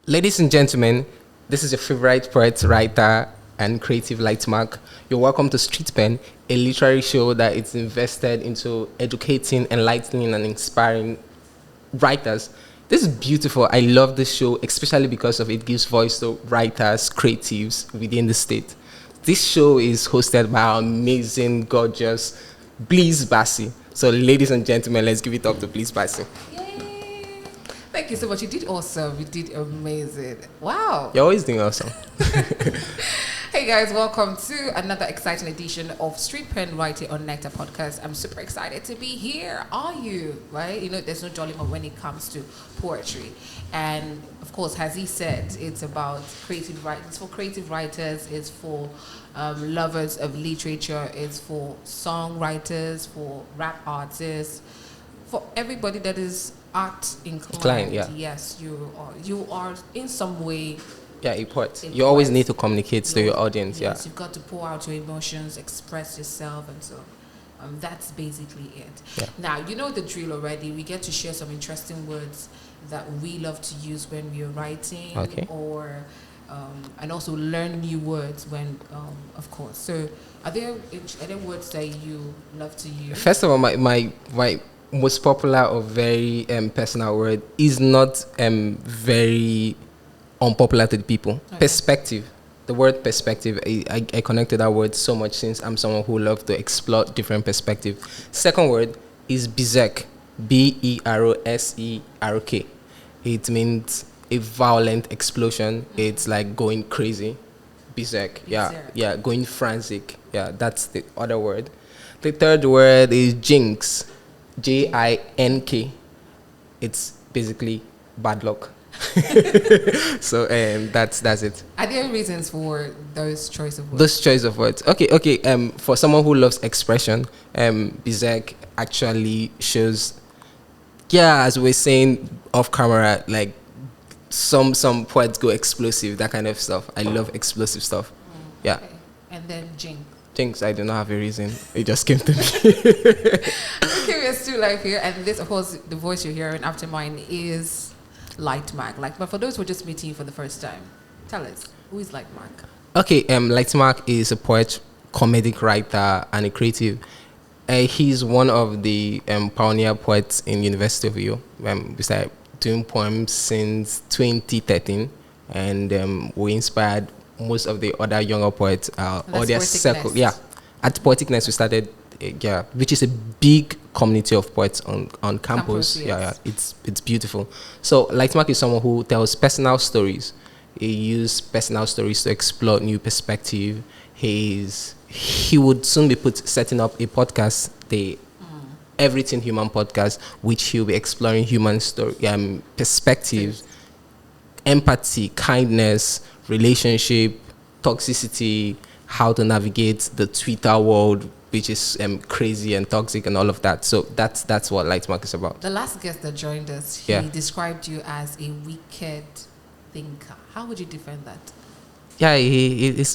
Ladies and gentlemen, this is your favorite poet, writer, and creative Lightmark. You're welcome to Street Pen, a literary show that is invested into educating, enlightening, and inspiring writers. This is beautiful. I love this show, especially because of it gives voice to writers, creatives within the state. This show is hosted by our amazing, gorgeous Bliss Bassi. So, ladies and gentlemen, let's give it up to Bliss Bassi. Yay! Thank you so much. You did awesome. You did amazing. Wow. You're always doing awesome. Hey guys, welcome to another exciting edition of Street Pen Writing on Nectar podcast. I'm super excited to be here. Are you? Right? You know, there's no jolly when it comes to poetry. And of course, as he said, it's about creative writing. It's for creative writers. It's for lovers of literature. It's for songwriters, for rap artists, for everybody that is art inclined. Yeah. Yes, you are in some way. Yeah, a poet. You always need to communicate to your audience. Yes, Yeah. you've got to pour out your emotions, express yourself, and so that's basically it. Yeah. Now, you know the drill already. We get to share some interesting words that we love to use when we are writing, Okay. or and also learn new words when, of course. So, are there words that you love to use? First of all, my most popular or very personal word is not very unpopular to the people. Okay. Perspective. The word perspective, I connected that word so much since I'm someone who loves to explore different perspectives. Second word is berserk. Berserk. It means a violent explosion. It's like going crazy. Berserk. Yeah, going frantic. Yeah, that's the other word. The third word is jinx. Jink. It's basically bad luck. So that's it. Are there reasons for those choice of words? Those choice of words. Okay. For someone who loves expression, berserk actually shows. Yeah, as we're saying off camera, like some poets go explosive, that kind of stuff. I love explosive stuff. Yeah. Okay. And then jinx. Jinx, I do not have a reason. It just came to me. I'm curious to life here, and this, of course, the voice you're hearing after mine is Lightmark. But for those who are just meeting you for the first time, tell us, who is Lightmark? Okay, Lightmark is a poet, comedic writer, and a creative. He's one of the pioneer poets in University of Umoh. We started doing poems since 2013, and we inspired most of the other younger poets, or their circle. Yeah, at Poeticness we started, which is a big community of poets on campus. Yes. Yeah, it's beautiful. So Lightmark is someone who tells personal stories. He uses personal stories to explore new perspective. He would soon be setting up a podcast, the Everything Human podcast, which he'll be exploring human story, perspectives, empathy, kindness, relationship, toxicity, how to navigate the Twitter world, which is crazy and toxic and all of that. So that's what Lightmark is about. The last guest that joined us, he described you as a wicked thinker. How would you define that? Yeah, it's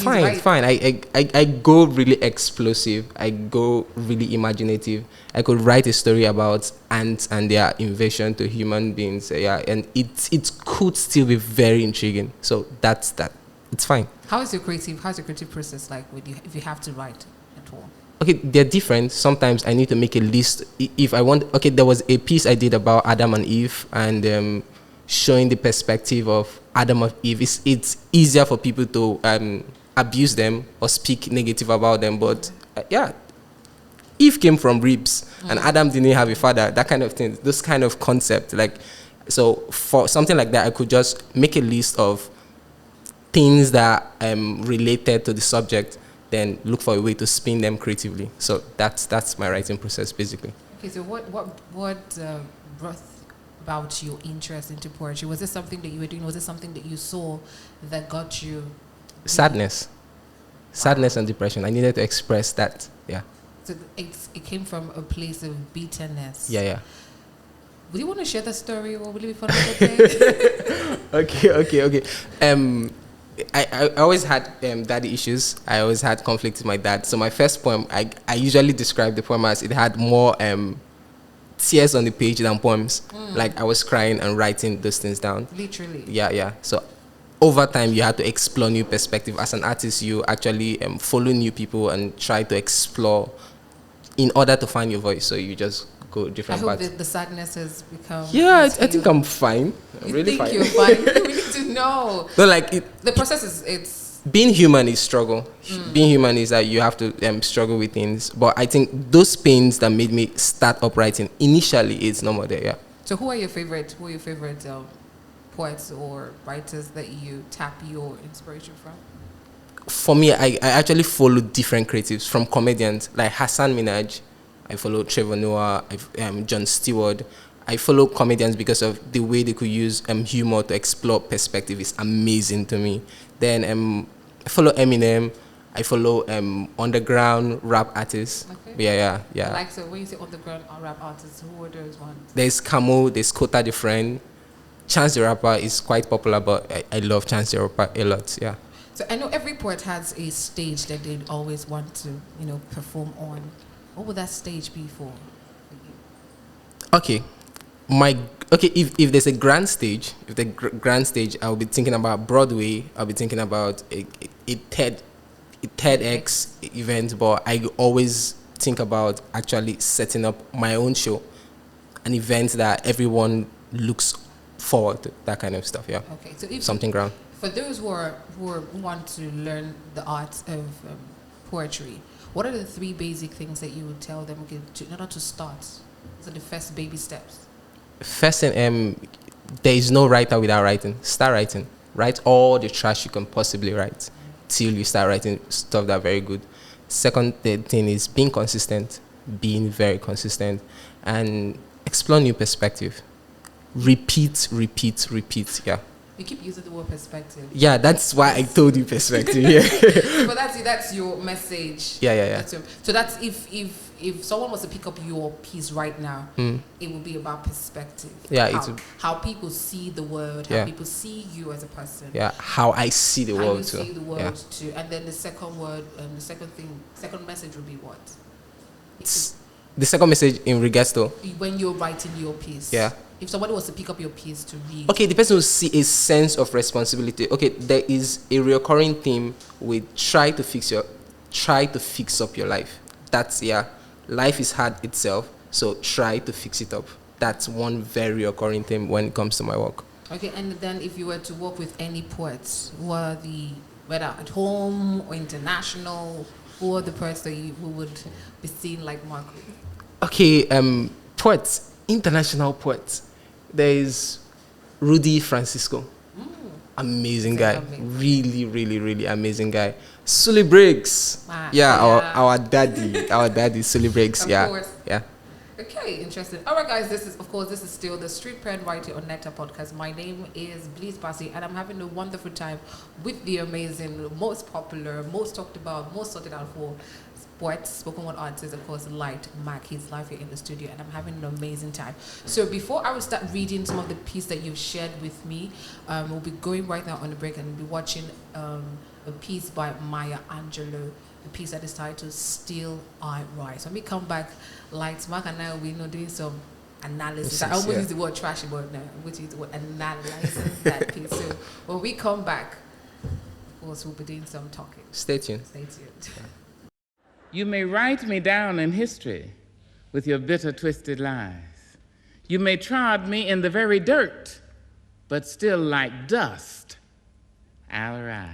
fine. Right. It's fine. I go really explosive. I go really imaginative. I could write a story about ants and their invasion to human beings. Yeah, and it could still be very intriguing. So that's that. It's fine. How's your creative process like with you if you have to write at all? Okay, they're different. Sometimes I need to make a list. If I want, okay, there was a piece I did about Adam and Eve, and showing the perspective of Adam and Eve. It's easier for people to abuse them or speak negative about them, but Eve came from ribs, and Adam didn't have a father. That kind of thing. This kind of concept, like, so for something like that, I could just make a list of things that related to the subject, then look for a way to spin them creatively. So that's my writing process basically. Okay, so what brought about your interest into poetry? Was this something that you were doing? Was it something that you saw that got you? Sadness and depression. I needed to express that. Yeah. So it came from a place of bitterness. Yeah. Would you want to share the story, or will it be for another day? Okay. I always had daddy issues. I always had conflict with my dad. So my first poem, I usually describe the poem as it had more tears on the page than poems. Like I was crying and writing those things down. Literally. Yeah. So over time, you have to explore new perspective. As an artist, you actually follow new people and try to explore in order to find your voice. So you just go I different hope paths. that the sadness has become. Yeah, I think I'm fine. I'm You really think fine. you're fine? We need to know. No, like The process is it's. being human is struggle. Being human is that you have to struggle with things. But I think those pains that made me start up writing initially, it's no more there. Yeah. So who are your favorite poets or writers that you tap your inspiration from? For me, I actually follow different creatives from comedians like Hassan Minaj. I follow Trevor Noah. Jon Stewart. I follow comedians because of the way they could use humor to explore perspective is amazing to me. Then I follow Eminem. I follow underground rap artists. Okay. Yeah. Like, so when you say underground rap artists, who are those ones? There's Camo, there's Kota the Friend. Chance the Rapper is quite popular, but I love Chance the Rapper a lot, yeah. So I know every poet has a stage that they always want to, perform on. What would that stage be for you? Okay. If there's a grand stage, I'll be thinking about Broadway. I'll be thinking about a TEDx event, but I always think about actually setting up my own show, an event that everyone looks forward to, that kind of stuff. Yeah. Okay, so if something ground. For those who want to learn the art of poetry, what are the 3 basic things that you would tell them in order to start? So the first baby steps. First thing, there is no writer without writing. Start writing. Write all the trash you can possibly write till you start writing stuff that are very good. Second thing is being consistent, being very consistent, and explore new perspective. Repeat. Yeah. You keep using the word perspective. Yeah, that's why I told you perspective. Yeah. But that's your message. Yeah. So that's if someone was to pick up your piece right now, it would be about perspective. Yeah, how people see the world, how people see you as a person. Yeah, how I see the world too. How you see the world too. And then the second word, second message would be what? It's the second message in regards to when you're writing your piece. Yeah. If somebody was to pick up your piece to read. Okay, the person will see a sense of responsibility. Okay, there is a recurring theme with try to fix up your life. That's life is hard itself, so try to fix it up. That's one very recurring theme when it comes to my work. Okay, and then if you were to work with any poets, whether at home or international, who are the poets that who would be seen like Mark? Okay, poets, international poets. There is Rudy Francisco. Amazing guy. Really, really, really amazing guy. Sully Briggs. Our daddy, Sully Briggs. Of course. Yeah. Okay, interesting. All right, guys, this is still the Street Pen Writing on Nectar podcast. My name is Bliss Bassi, and I'm having a wonderful time with the amazing, most popular, most talked about, most sorted out for poet, spoken word artist, of course, Light Mac. He's live here in the studio, and I'm having an amazing time. So before I will start reading some of the piece that you've shared with me, we'll be going right now on the break and we'll be watching a piece by Maya Angelou, the piece that is titled Still I Rise. When we come back, Light Mac and I will be doing some analysis. I almost use the word trashy, but no, I'm going to use the word analyzing that piece. So when we come back, of course, we'll be doing some talking. Stay tuned. You may write me down in history with your bitter, twisted lies. You may trod me in the very dirt, but still like dust, I'll rise.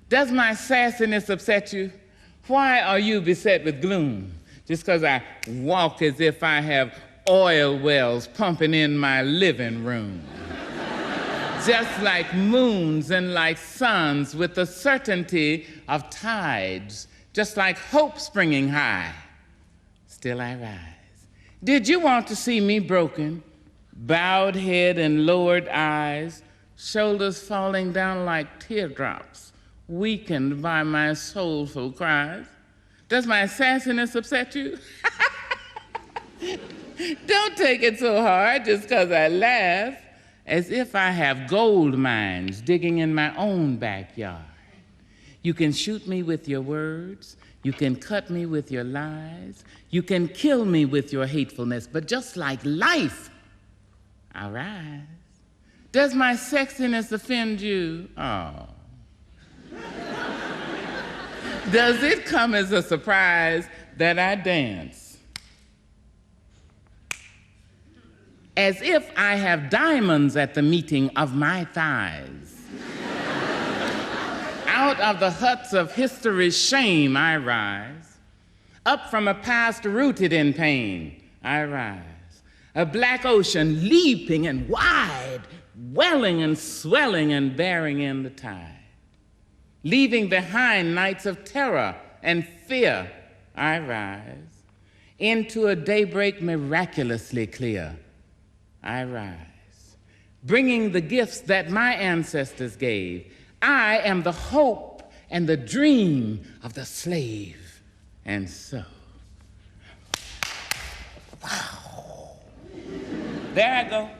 Does my sassiness upset you? Why are you beset with gloom? Just because I walk as if I have oil wells pumping in my living room. Just like moons and like suns with the certainty of tides, just like hope springing high, still I rise. Did you want to see me broken, bowed head and lowered eyes, shoulders falling down like teardrops, weakened by my soulful cries? Does my sassiness upset you? Don't take it so hard just because I laugh, as if I have gold mines digging in my own backyard. You can shoot me with your words. You can cut me with your lies. You can kill me with your hatefulness. But just like life, I rise. Does my sexiness offend you? Oh. Does it come as a surprise that I dance as if I have diamonds at the meeting of my thighs? Out of the huts of history's shame I rise. Up from a past rooted in pain I rise. A black ocean leaping and wide, welling and swelling and bearing in the tide. Leaving behind nights of terror and fear I rise. Into a daybreak miraculously clear I rise. Bringing the gifts that my ancestors gave. I am the hope and the dream of the slave. And so, wow. There I go.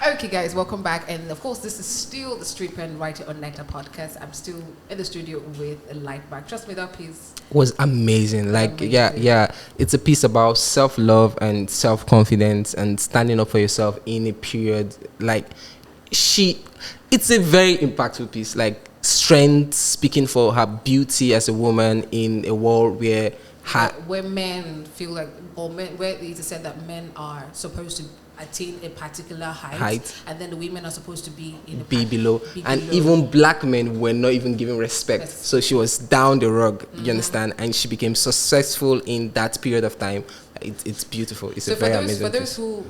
Okay, guys, welcome back. And of course, this is still the Street Pen Writer on Nectar podcast. I'm still in the studio with a light back. Trust me, that piece was amazing. Like, yeah, it's a piece about self-love and self-confidence and standing up for yourself in a period. Like, it's a very impactful piece. Like, strength, speaking for her beauty as a woman in a world where men feel like, or men, where it is said that men are supposed to attain a particular height, and then the women are supposed to be below. Even black men were not even given respect. Yes. So she was down the rug, you understand, and she became successful in that period of time. It's beautiful. It's a very amazing. For those who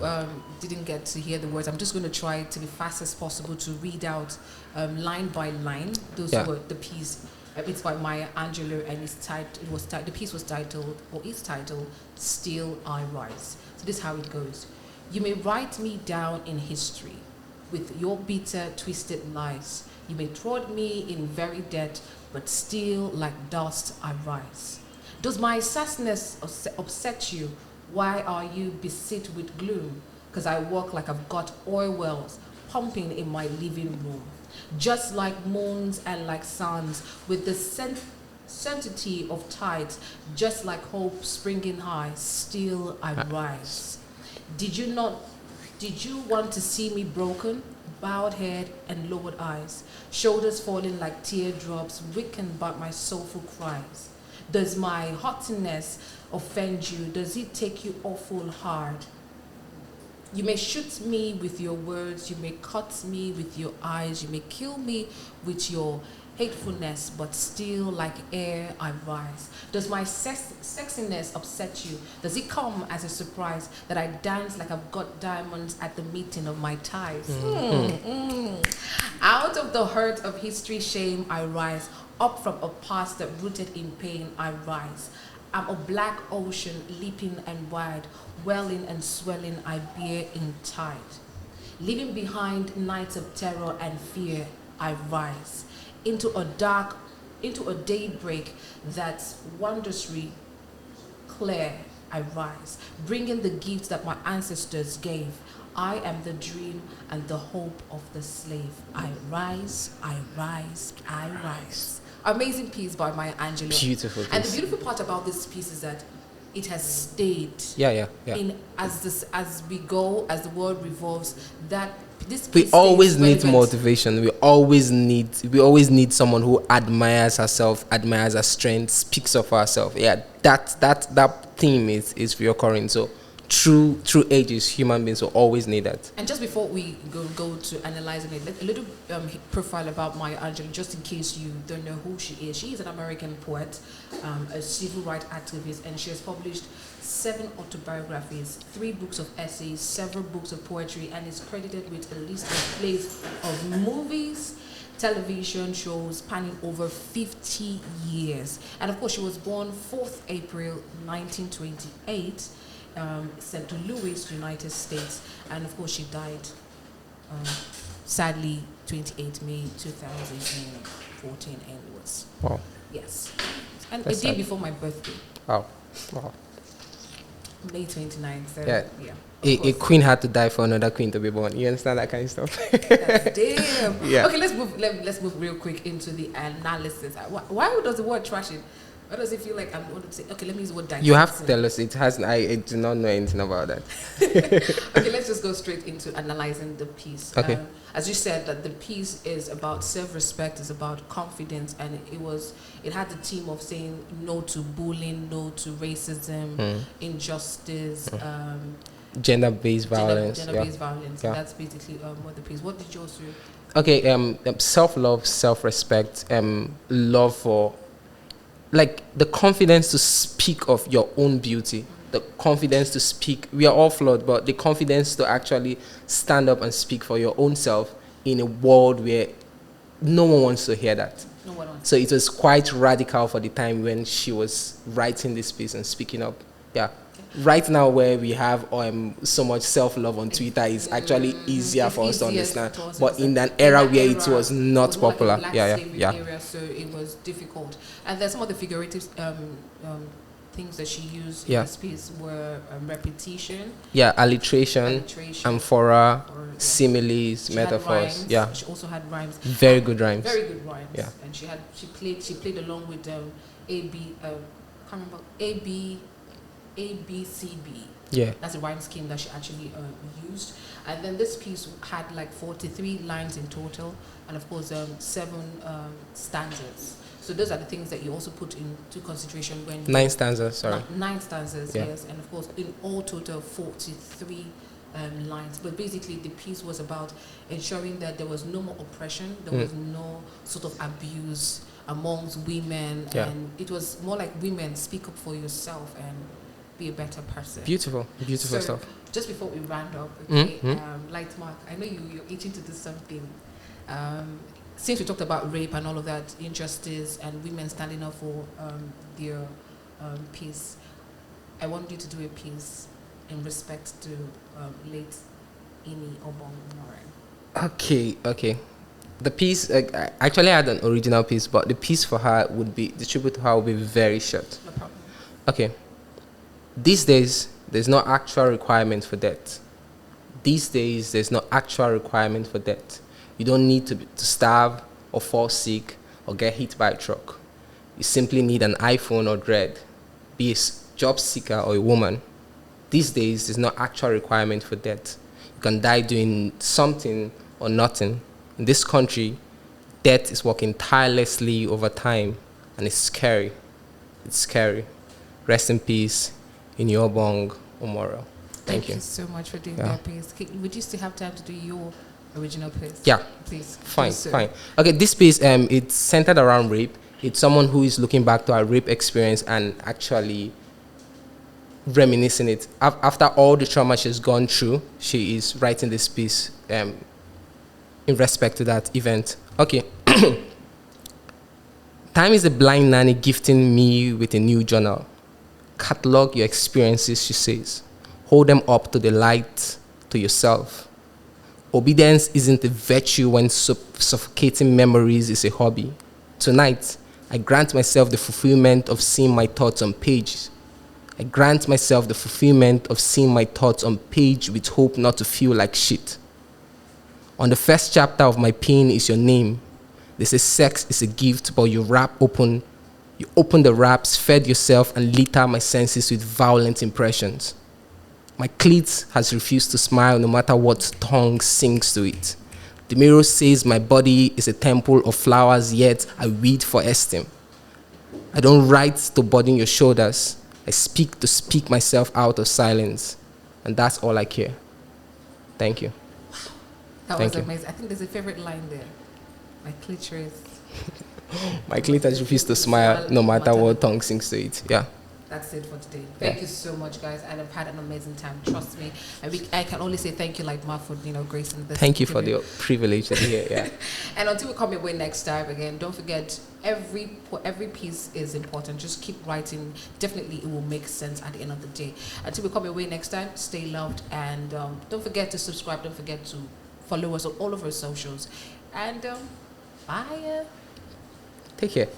didn't get to hear the words, I'm just going to try to be fast as possible to read out line by line. Those were the piece. It's by Maya Angelou, and the piece was titled, or is titled, "Still I Rise." So this is how it goes. You may write me down in history with your bitter, twisted lies. You may trod me in very debt, but still like dust I rise. Does my sassiness upset you? Why are you beset with gloom? Because I walk like I've got oil wells pumping in my living room. Just like moons and like suns, with the certainty of tides, just like hope springing high, still I rise. Did you want to see me broken, bowed head and lowered eyes, shoulders falling like teardrops, weakened by my soulful cries? Does my haughtiness offend you? Does it take you awful hard? You may shoot me with your words, you may cut me with your eyes, you may kill me with your hatefulness, but still like air I rise. Does my sexiness upset you? Does it come as a surprise that I dance like I've got diamonds at the meeting of my ties? Out of the hurt of history, shame I rise. Up from a past that rooted in pain I rise. I'm a black ocean leaping and wide, welling and swelling I bear in tide. Leaving behind nights of terror and fear I rise. Into a daybreak that's wondrously clear I rise, bringing the gifts that my ancestors gave. I am the dream and the hope of the slave. I rise, I rise, I rise. Amazing piece by Maya Angelou. Beautiful piece. And the beautiful part about this piece is that it has stayed. Yeah. As we go, as the world revolves, that this we always need motivation. We always need someone who admires herself, admires her strength, speaks of herself. Yeah, that theme is reoccurring. So true ages, human beings will always need that. And just before we go to analyzing it, a little profile about Maya Angelou, just in case you don't know who she is. She is an American poet, a civil rights activist, and she has published 7 autobiographies, 3 books of essays, several books of poetry, and is credited with a list of plays of movies, television shows spanning over 50 years. And of course, she was born 4th April 1928, St. Louis, United States, and of course she died sadly 28 May 2014, and it was wow. Yes, and That's a day sad. before my birthday. Wow. May 29th. So, Yeah. yeah. A queen had to die for another queen to be born. You understand that kind of stuff? That's damn. Yeah. Okay, let's move real quick into the analysis. Why does the word trashing? Why does it feel like I'm going to say? Okay, let me use the word dissecting. You have to tell us. It has. I do not know anything about that. Okay, let's just go straight into analyzing the piece. Okay. As you said, that the piece is about self-respect, is about confidence, and it had the theme of saying no to bullying, no to racism, injustice, Gender-based violence. gender-based violence. Yeah. That's basically what the piece. What did yours do? Okay. Self-love, self-respect, love for, like, the confidence to speak of your own beauty, the confidence to speak. We are all flawed, but the confidence to actually stand up and speak for your own self in a world where no one wants to hear that. No one wants. So it was quite radical for the time when she was writing this piece and speaking up. Yeah. Right now, where we have so much self-love on Twitter, is actually easier for us to understand. But in an era where it was not popular, like area, so it was difficult. And then some of the figurative things that she used in this piece were repetition. Yeah, alliteration, amphora, similes, metaphors. Yeah, she also had rhymes. Very good rhymes. Very good rhymes. Yeah, and she played along with can't remember ABCB. Yeah. That's a rhyme scheme that she actually used. And then this piece had like 43 lines in total, and of course 7 stanzas. So those are the things that you also put into consideration when 9 stanzas. Sorry. 9 stanzas. Yes, and of course in all total 43 lines. But basically the piece was about ensuring that there was no more oppression, there was no sort of abuse amongst women, and it was more like women, speak up for yourself and be a better person. Beautiful stuff. Just before we round up, okay, Light Mark, I know you're itching to do something. Since we talked about rape and all of that, injustice and women standing up for their peace, I want you to do a piece in respect to late Umoh. Okay. The piece, actually I had an original piece, but the piece for her the tribute to her would be very short. No problem. Okay. These days, there's no actual requirement for debt. These days, there's no actual requirement for debt. You don't need to starve or fall sick or get hit by a truck. You simply need an iPhone or dread, be a job seeker or a woman. These days, there's no actual requirement for debt. You can die doing something or nothing. In this country, debt is working tirelessly over time, and it's scary. It's scary. Rest in peace. In your bong, Umoh. Thank you so much for doing that piece. Would you still have time to do your original piece? Yeah. Please. Fine. Okay, this piece, it's centered around rape. It's someone who is looking back to a rape experience and actually reminiscing it. After all the trauma she's gone through, she is writing this piece in respect to that event. Okay. Time is a blind nanny gifting me with a new journal. Catalog your experiences, she says. Hold them up to the light, to yourself. Obedience isn't a virtue when suffocating memories is a hobby. Tonight, I grant myself the fulfillment of seeing my thoughts on page. I grant myself the fulfillment of seeing my thoughts on page with hope not to feel like shit. On the first chapter of my pen is your name. They say sex is a gift, but you open the wraps, fed yourself, and litter my senses with violent impressions. My clit has refused to smile no matter what tongue sings to it. The mirror says my body is a temple of flowers, yet I weed for esteem. I don't write to burden your shoulders. I speak to speak myself out of silence. And that's all I care. Thank you. That was amazing. I think there's a favorite line there. My clitoris. My clit has refused to smile no matter what tongue sings to it. Yeah. That's it for today. Thank you so much, guys. I've had an amazing time. Trust me. I can only say thank you, like Ma, for gracing this. Thank you for the privilege to be here. Yeah. And until we come your way next time again, don't forget every piece is important. Just keep writing. Definitely, it will make sense at the end of the day. Until we come your way next time, stay loved and don't forget to subscribe. Don't forget to follow us on all of our socials. And bye. Take care.